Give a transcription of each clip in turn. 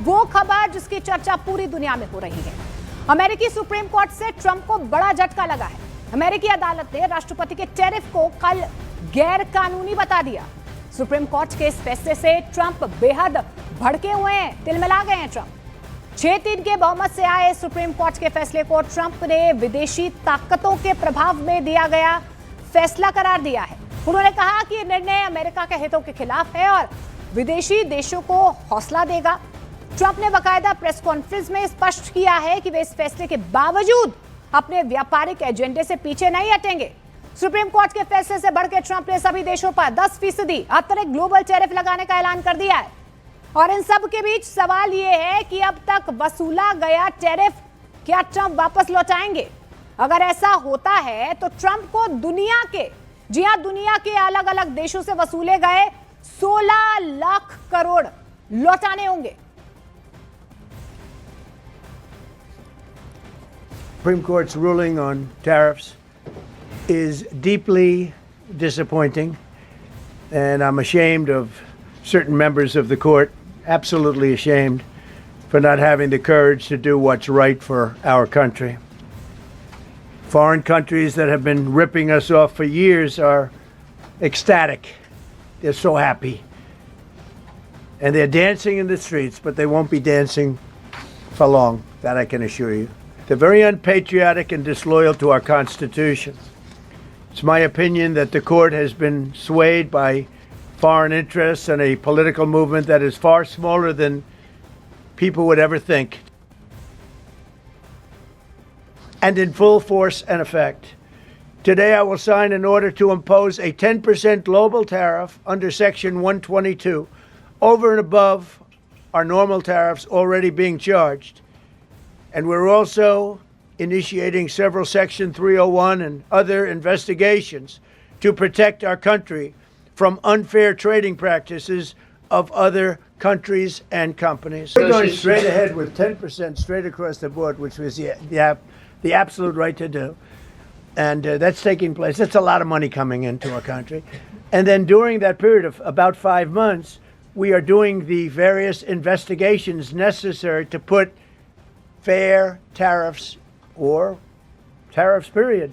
वो खबर जिसकी चर्चा पूरी दुनिया में हो रही है। अमेरिकी सुप्रीम कोर्ट से ट्रंप को बड़ा झटका लगा है। अमेरिकी अदालत ने राष्ट्रपति के टैरिफ को कल गैर कानूनी बता दिया। सुप्रीम कोर्ट के इस फैसले से ट्रंप बेहद भड़के हुए हैं, तिलमिला गए हैं ट्रंप। 6-3 के बहुमत से आए सुप्रीम कोर्ट के फैसले को ट्रंप ने विदेशी ताकतों के प्रभाव में दिया गया फैसला करार दिया है। उन्होंने कहा कि यह निर्णय अमेरिका के हितों के खिलाफ है और विदेशी देशों को हौसला देगा। ट्रंप ने बाकायदा प्रेस कॉन्फ्रेंस में स्पष्ट किया है कि वे इस फैसले के बावजूद अपने व्यापारिक एजेंडे से पीछे नहीं हटेंगे। सुप्रीम कोर्ट के फैसले से बढ़कर ट्रंप ने सभी देशों पर 10% अतिरिक्त ग्लोबल टैरिफ लगाने का ऐलान कर दिया है। और इन सब के बीच सवाल यह है कि अब तक वसूला गया टैरिफ क्या ट्रंप वापस लौटाएंगे? अगर ऐसा होता है तो ट्रंप को दुनिया के, जी हां, दुनिया के अलग अलग देशों से वसूले गए 16 लाख करोड़ लौटाने होंगे। Supreme Court's ruling on tariffs is deeply disappointing, and I'm ashamed of certain members of the court, absolutely ashamed, for not having the courage to do what's right for our country. Foreign countries that have been ripping us off for years are ecstatic. They're so happy. And they're dancing in the streets, but they won't be dancing for long, that I can assure you. They're very unpatriotic and disloyal to our Constitution. It's my opinion that the court has been swayed by foreign interests and a political movement that is far smaller than people would ever think, and in full force and effect. Today I will sign an order to impose a 10% global tariff under Section 122 over and above our normal tariffs already being charged. And we're also initiating several Section 301 and other investigations to protect our country from unfair trading practices of other countries and companies. We're going straight ahead with 10% straight across the board, which was the absolute right to do. And that's taking place. That's a lot of money coming into our country. And then during that period of about 5 months, we are doing the various investigations necessary to put fair tariffs or tariffs period.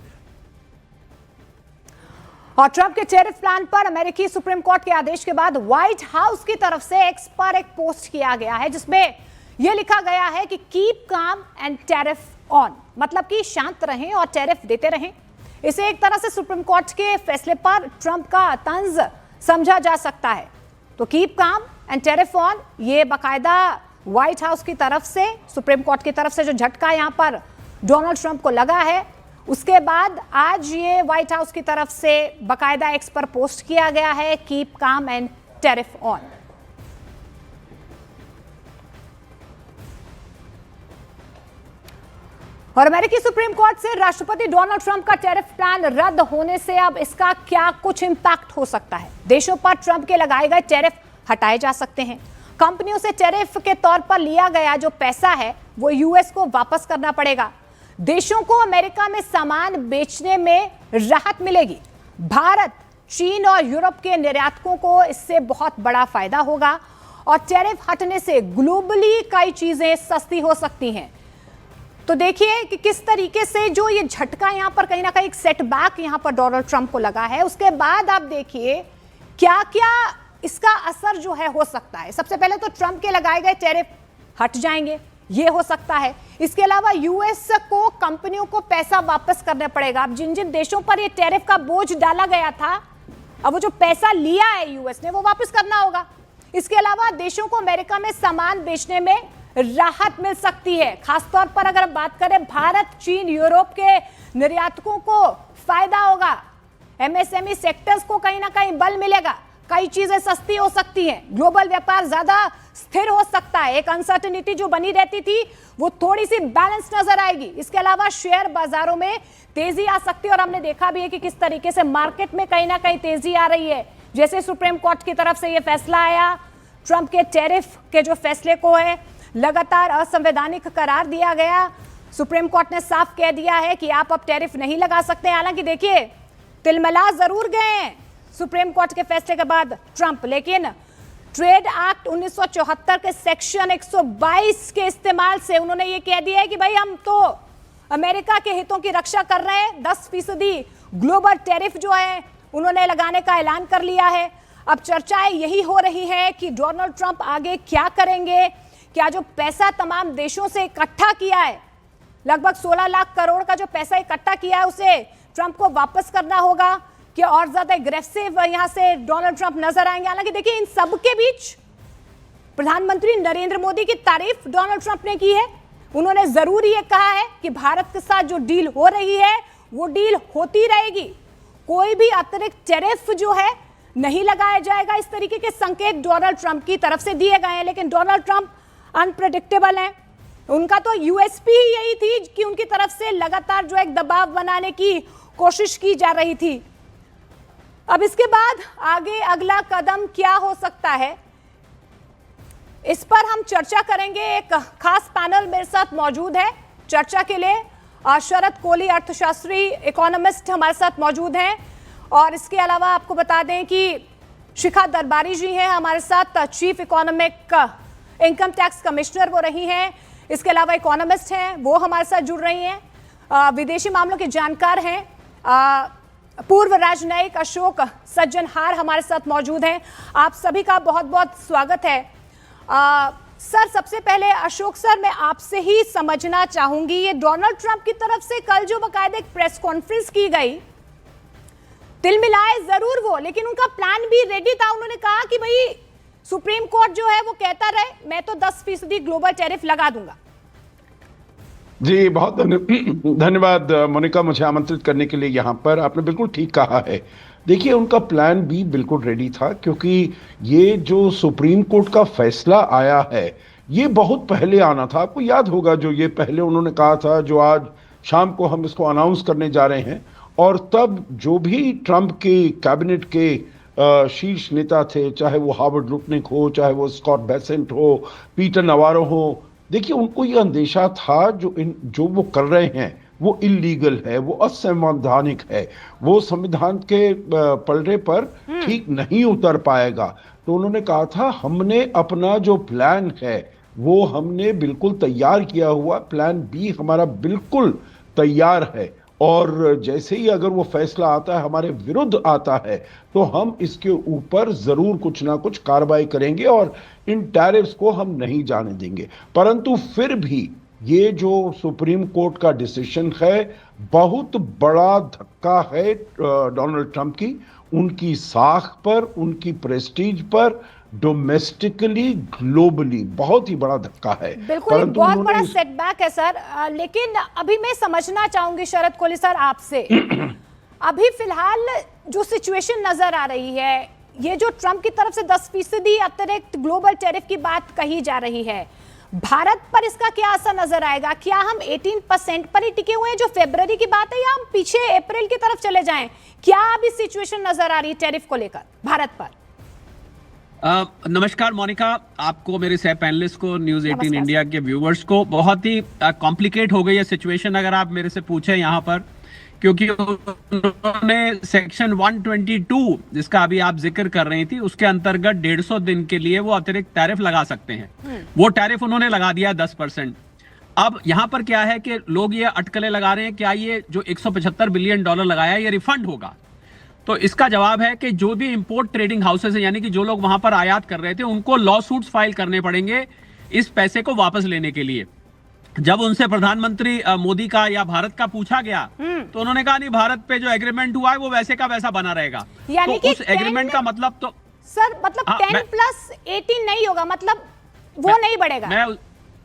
और Trump के tariff plan पर अमेरिकी supreme court के आदेश के बाद white house की तरफ से एक्स पर एक पोस्ट किया गया है जिसमें यह लिखा गया है कि keep calm and tariff on, मतलब कि शांत रहें और टैरिफ देते रहें। इसे एक तरह से सुप्रीम कोर्ट के फैसले पर ट्रंप का तंज समझा जा सकता है। तो keep calm and tariff on, ये बाकायदा व्हाइट हाउस की तरफ से, सुप्रीम कोर्ट की तरफ से जो झटका यहां पर डोनाल्ड ट्रंप को लगा है, उसके बाद आज ये व्हाइट हाउस की तरफ से बाकायदा एक्स पर पोस्ट किया गया है, keep calm and tariff on. और अमेरिकी सुप्रीम कोर्ट से राष्ट्रपति डोनाल्ड ट्रंप का टैरिफ प्लान रद्द होने से अब इसका क्या कुछ इंपैक्ट हो सकता है? देशों पर ट्रंप के लगाए गए टैरिफ हटाए जा सकते हैं। कंपनियों से टैरिफ के तौर पर लिया गया जो पैसा है वो यूएस को वापस करना पड़ेगा। देशों को अमेरिका में सामान बेचने में राहत मिलेगी। भारत, चीन और यूरोप के निर्यातकों को इससे बहुत बड़ा फायदा होगा और टैरिफ हटने से ग्लोबली कई चीजें सस्ती हो सकती हैं। तो देखिए कि किस तरीके से जो ये झटका यहां पर कहीं ना कहीं एक सेटबैक यहां पर डोनाल्ड ट्रंप को लगा है, उसके बाद आप देखिए क्या क्या इसका असर जो है हो सकता है। सबसे पहले तो ट्रंप के लगाए गए टैरिफ हट जाएंगे, ये हो सकता है। इसके अलावा यूएस को कंपनियों को पैसा वापस करना पड़ेगा। अब जिन जिन देशों पर ये टैरिफ का बोझ डाला गया था, अब वो जो पैसा लिया है यूएस ने वो वापस करना होगा। इसके अलावा देशों को अमेरिका में सामान बेचने में राहत मिल सकती है। खासतौर पर अगर बात करें भारत, चीन, यूरोप के निर्यातकों को फायदा होगा। एमएसएमई सेक्टर्स को कहीं ना कहीं बल मिलेगा, कई चीजें सस्ती हो सकती हैं, ग्लोबल व्यापार ज्यादा स्थिर हो सकता है। एक अनसर्टेनिटी जो बनी रहती थी वो थोड़ी सी बैलेंस नजर आएगी। इसके अलावा शेयर बाजारों में तेजी आ सकती है और हमने देखा भी है कि किस तरीके से मार्केट में कहीं ना कहीं तेजी आ रही है। जैसे सुप्रीम कोर्ट की तरफ से यह फैसला आया, ट्रंप के टैरिफ के जो फैसले को है लगातार असंवैधानिक करार दिया गया। सुप्रीम कोर्ट ने साफ कह दिया है कि आप अब टैरिफ नहीं लगा सकते। हालांकि देखिए तिलमिला जरूर गए हैं सुप्रीम कोर्ट के फैसले के बाद ट्रंप, लेकिन ट्रेड एक्ट 1974 के सेक्शन 122 के इस्तेमाल से उन्होंने ये कह दिया है कि भाई हम तो अमेरिका के हितों की रक्षा कर रहे हैं। 10% ग्लोबल टैरिफ जो है उन्होंने लगाने का ऐलान कर लिया है। अब चर्चाएं यही हो रही है कि डोनाल्ड ट्रंप आगे क्या करेंगे। क्या जो पैसा तमाम देशों से इकट्ठा किया है, लगभग 16 लाख करोड़ का जो पैसा इकट्ठा किया है, उसे ट्रंप को वापस करना होगा कि और ज्यादा एग्रेसिव यहां से डोनाल्ड ट्रंप नजर आएंगे। हालांकि देखिए, इन सब के बीच प्रधानमंत्री नरेंद्र मोदी की तारीफ डोनाल्ड ट्रंप ने की है। उन्होंने जरूर ये कहा है कि भारत के साथ जो डील हो रही है वो डील होती रहेगी, कोई भी अतिरिक्त टैरिफ जो है नहीं लगाया जाएगा। इस तरीके के संकेत डोनाल्ड ट्रंप की तरफ से दिए गए हैं। लेकिन डोनाल्ड ट्रंप अनप्रेडिक्टेबल हैं। उनका तो यूएसपी ही यही थी कि उनकी तरफ से लगातार जो एक दबाव बनाने की कोशिश की जा रही थी। अब इसके बाद आगे अगला कदम क्या हो सकता है, इस पर हम चर्चा करेंगे। एक खास पैनल मेरे साथ मौजूद है चर्चा के लिए। शरद कोहली, अर्थशास्त्री, इकोनॉमिस्ट हमारे साथ मौजूद हैं। और इसके अलावा आपको बता दें कि शिखा दरबारी जी हैं हमारे साथ, chief economic income tax commissioner वो रही हैं। इसके अलावा इकोनॉमिस्ट हैं, वो हमारे साथ जुड़ रही हैं। विदेशी मामलों के जानकार हैं, पूर्व राजनयिक अशोक सज्जनहार हमारे साथ मौजूद हैं। आप सभी का बहुत बहुत स्वागत है। सर, सबसे पहले अशोक सर, मैं आपसे ही समझना चाहूंगी, ये डोनाल्ड ट्रंप की तरफ से कल जो बाकायदा एक प्रेस कॉन्फ्रेंस की गई, तिल मिलाए जरूर वो, लेकिन उनका प्लान भी रेडी था। उन्होंने कहा कि भाई सुप्रीम कोर्ट जो है वो कहता रहे, मैं तो 10% ग्लोबल टैरिफ लगा दूंगा। जी, बहुत धन्यवाद मोनिका, मुझे आमंत्रित करने के लिए। यहाँ पर आपने बिल्कुल ठीक कहा है। देखिए, उनका प्लान भी बिल्कुल रेडी था, क्योंकि ये जो सुप्रीम कोर्ट का फैसला आया है ये बहुत पहले आना था। आपको याद होगा जो ये पहले उन्होंने कहा था, जो आज शाम को हम इसको अनाउंस करने जा रहे हैं। और तब जो भी ट्रंप के कैबिनेट के शीर्ष नेता थे, चाहे वो हार्वर्ड लुटनिक हो, चाहे वो स्कॉट बेसेंट हो, पीटर नवारो हो, देखिए उनको ये अंदेशा था जो वो कर रहे हैं वो इल्लीगल है, वो असंवैधानिक है, वो संविधान के पलड़े पर ठीक नहीं उतर पाएगा। तो उन्होंने कहा था हमने अपना जो प्लान है वो हमने बिल्कुल तैयार किया हुआ, प्लान बी हमारा बिल्कुल तैयार है। और जैसे ही अगर वो फैसला आता है, हमारे विरुद्ध आता है, तो हम इसके ऊपर जरूर कुछ ना कुछ कार्रवाई करेंगे और इन टैरिफ्स को हम नहीं जाने देंगे। परंतु फिर भी ये जो सुप्रीम कोर्ट का डिसीजन है बहुत बड़ा धक्का है डोनाल्ड ट्रंप की, उनकी साख पर, उनकी प्रेस्टीज पर, डोमेस्टिकली, ग्लोबली बहुत ही बड़ा धक्का है। बिल्कुल, बहुत बड़ा सेटबैक है सर। लेकिन अभी मैं समझना चाहूंगी शरद कोहली सर आपसे, अभी फिलहाल जो सिचुएशन नजर आ रही है, ये जो ट्रंप की तरफ से 10% अतिरिक्त ग्लोबल टैरिफ की बात कही जा रही है, भारत पर इसका क्या असर नजर आएगा? क्या हम 18% पर ही टिके हुए हैं जो फरवरी की बात है, या हम पीछे अप्रैल की तरफ चले जाएं? क्या अभी सिचुएशन नजर आ रही है टैरिफ को लेकर भारत पर? नमस्कार मोनिका, आपको, मेरे सह पैनलिस्ट को, न्यूज 18 इंडिया के व्यूवर्स को। बहुत ही कॉम्प्लिकेट हो गई है सिचुएशन अगर आप मेरे से पूछे यहाँ पर, क्योंकि उन्होंने सेक्शन 122 जिसका अभी आप जिक्र कर रही थी, उसके अंतर्गत 150 दिन के लिए वो अतिरिक्त टैरिफ लगा सकते हैं। वो टैरिफ उन्होंने लगा दिया 10%। अब यहाँ पर क्या है कि लोग ये अटकलें लगा रहे हैं, क्या ये जो $175 बिलियन लगाया है ये रिफंड होगा? तो इसका जवाब है कि जो भी इंपोर्ट ट्रेडिंग हाउसेस हैं, यानी कि जो लोग वहां पर आयात कर रहे थे, उनको लॉ सूट्स फाइल करने पड़ेंगे इस पैसे को वापस लेने के लिए। जब उनसे प्रधानमंत्री मोदी का या भारत का पूछा गया तो उन्होंने कहा नहीं, भारत पे जो एग्रीमेंट हुआ है वो वैसे का वैसा बना रहेगा। यानी तो उस एग्रीमेंट का मतलब तो सर, मतलब 10+18 नहीं होगा, मतलब वो नहीं बढ़ेगा।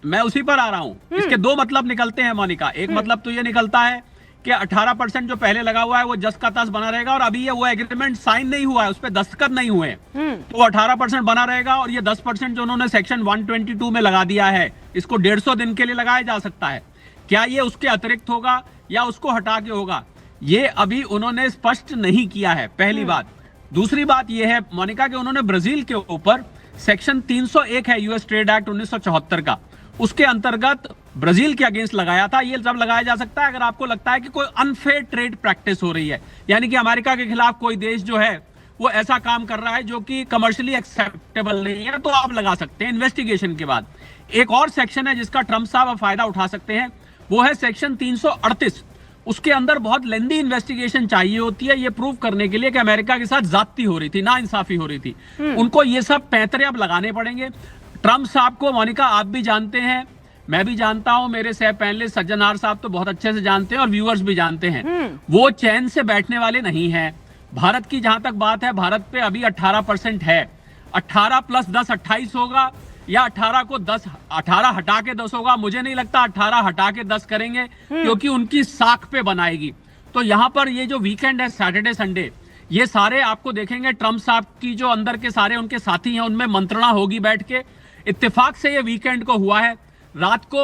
मैं उसी पर आ रहा हूं। इसके दो मतलब निकलते हैं मोनिका। एक मतलब तो ये निकलता है कि 18% जो पहले लगा हुआ है वो जस का तस बना रहेगा, और अभी ये वो एग्रीमेंट साइन नहीं हुआ है, उस पर दस्तखत नहीं हुए, तो वो 18% बना रहेगा। और ये 10% जो उन्होंने सेक्शन 122 में लगा दिया है, इसको 150 दिन के लिए लगाया जा सकता है। क्या ये उसके अतिरिक्त होगा या उसको हटा के होगा, ये अभी उन्होंने स्पष्ट नहीं किया है, पहली बात। दूसरी बात ये है मोनिका कि उन्होंने ब्राजील के ऊपर सेक्शन 301 है यूएस ट्रेड एक्ट 1974 का, उसके अंतर्गत ब्राजील के अगेंस्ट लगाया था। ये जब लगाया जा सकता है अगर आपको लगता है कि कोई अनफेयर ट्रेड प्रैक्टिस हो रही है, यानी कि अमेरिका के खिलाफ कोई देश जो है वो ऐसा काम कर रहा है जो कि कमर्शियली एक्सेप्टेबल नहीं है, तो आप लगा सकते हैं इन्वेस्टिगेशन के बाद। एक और सेक्शन है जिसका ट्रंप साहब अब फायदा उठा सकते हैं, वो है सेक्शन 338। उसके अंदर बहुत लेंदी इन्वेस्टिगेशन चाहिए होती है ये प्रूव करने के लिए कि अमेरिका के साथ ज्यादती हो रही थी, नाइंसाफी हो रही थी। उनको ये सब पैंतरे अब लगाने पड़ेंगे। ट्रंप साहब को मोनिका आप भी जानते हैं, मैं भी जानता हूं, मेरे सह पैनलिस्ट सज्जनार साहब तो बहुत अच्छे से जानते हैं और व्यूअर्स भी जानते हैं, वो चैन से बैठने वाले नहीं हैं। भारत की जहां तक बात है, भारत पे अभी 18% है। 18 + 10 28 होगा या 18 को 10, 18 हटा के 10 होगा। मुझे नहीं लगता 18 हटा के 10 करेंगे, क्योंकि उनकी साख पे बनाएगी। तो यहां पर ये जो वीकेंड है, सैटरडे संडे, ये सारे आपको देखेंगे ट्रंप साहब की जो अंदर के सारे उनके साथी हैं उनमें मंत्रणा होगी बैठ के। इत्तेफाक से ये वीकेंड को हुआ है। रात को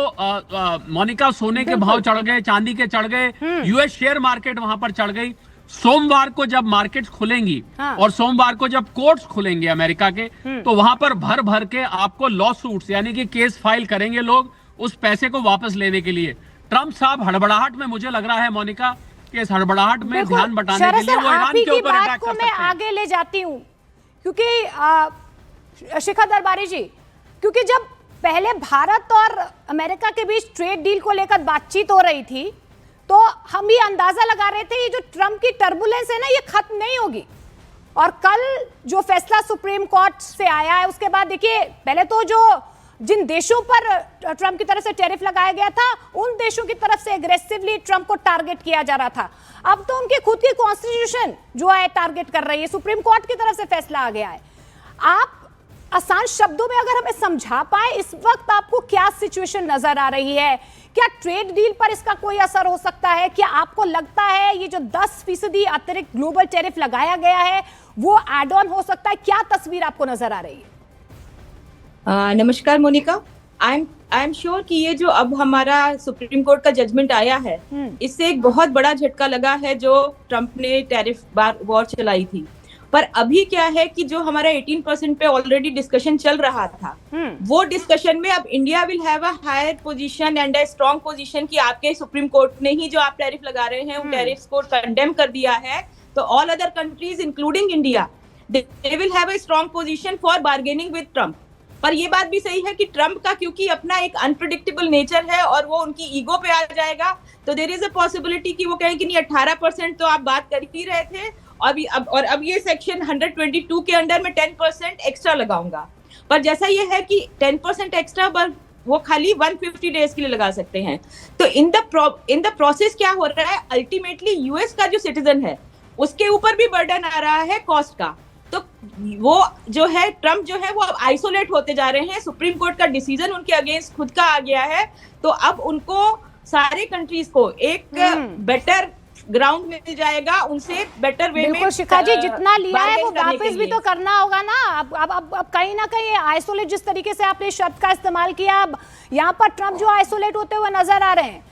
मोनिका सोने के भाव चढ़ गए, चांदी के चढ़ गए, यूएस शेयर मार्केट वहां पर चढ़ गई। सोमवार को जब मार्केट्स खुलेंगी और सोमवार को जब कोर्ट्स खुलेंगे अमेरिका के, तो वहां पर भर भर के आपको लॉ सूट्स यानी कि केस फाइल करेंगे लोग उस पैसे को वापस लेने के लिए। ट्रंप साहब हड़बड़ाहट में, मुझे लग रहा है मोनिका कि इस हड़बड़ाहट में ध्यान बटाने के लिए वो ईरान के ऊपर अटैक कर सकते हैं। मैं आगे ले जाती हूँ क्योंकि शिखा दरबारी जी, क्योंकि जब पहले भारत और अमेरिका के बीच ट्रेड डील को लेकर बातचीत हो रही थी, तो हम ये अंदाजा लगा रहे थे ये जो ट्रंप की टर्बुलेंस है ना, ये खत्म नहीं होगी। और कल जो फैसला सुप्रीम कोर्ट से आया है, उसके बाद देखिए, पहले तो जिन देशों पर ट्रंप की तरफ से टैरिफ लगाया गया था, उन देशों की तरफ से एग्रेसिवली ट्रंप को टारगेट किया जा रहा था। अब तो उनकी खुद की कॉन्स्टिट्यूशन जो है टारगेट कर रही है, सुप्रीम कोर्ट की तरफ से फैसला आ गया है। आप आसान शब्दों में अगर हमें समझा पाए, इस वक्त आपको क्या सिचुएशन नजर आ रही है? क्या ट्रेड डील पर इसका कोई असर हो सकता है? क्या आपको लगता है ये जो 10% अतिरिक्त ग्लोबल टैरिफ लगाया गया है वो एड ऑन हो सकता है? क्या तस्वीर आपको नजर आ रही है? नमस्कार मोनिका, आई एम श्योर कि ये जो अब हमारा सुप्रीम कोर्ट का जजमेंट आया है, इससे एक बहुत बड़ा झटका लगा है जो ट्रंप ने टैरिफ वॉर चलाई थी। पर अभी क्या है कि जो हमारा 18% पे ऑलरेडी डिस्कशन चल रहा था, वो डिस्कशन में अब India will have a higher position and a strong position कि आपके सुप्रीम कोर्ट ने ही जो आप टैरिफ लगा रहे हैं उन टैरिफ्स को कंडेम कर दिया है। तो all other countries including India, they will have a strong position for bargaining with Trump. पर ये बात भी सही है कि ट्रंप का क्योंकि अपना एक अनप्रेडिक्टेबल नेचर है और वो उनकी ईगो पे आ जाएगा, तो देयर इज अ पॉसिबिलिटी कि वो कहें कि नहीं 18% तो आप बात कर ही रहे थे, अब ये सेक्शन 122 के अंडर में 10% एक्स्ट्रा लगाऊंगा। पर जैसा ये है कि 10% एक्स्ट्रा पर वो खाली 150 डेज के लिए लगा सकते हैं। तो इन द प्रोसेस क्या हो रहा है, अल्टीमेटली यूएस का जो सिटीजन है उसके ऊपर भी बर्डन आ रहा है कॉस्ट का। तो वो जो है ट्रंप जो है वो अब आइसोलेट होते जा रहे हैं। सुप्रीम कोर्ट का डिसीजन उनके अगेंस्ट खुद का आ गया है, तो अब उनको सारे कंट्रीज को एक बेटर ग्राउंड मिल जाएगा, उनसे बेटर वे में। शिखा जी, जितना लिया है वो वापस भी तो करना होगा ना। अब कहीं ना कहीं आइसोलेट, जिस तरीके से आपने शब्द का इस्तेमाल किया, अब यहाँ पर ट्रंप जो आइसोलेट होते हुए नजर आ रहे हैं,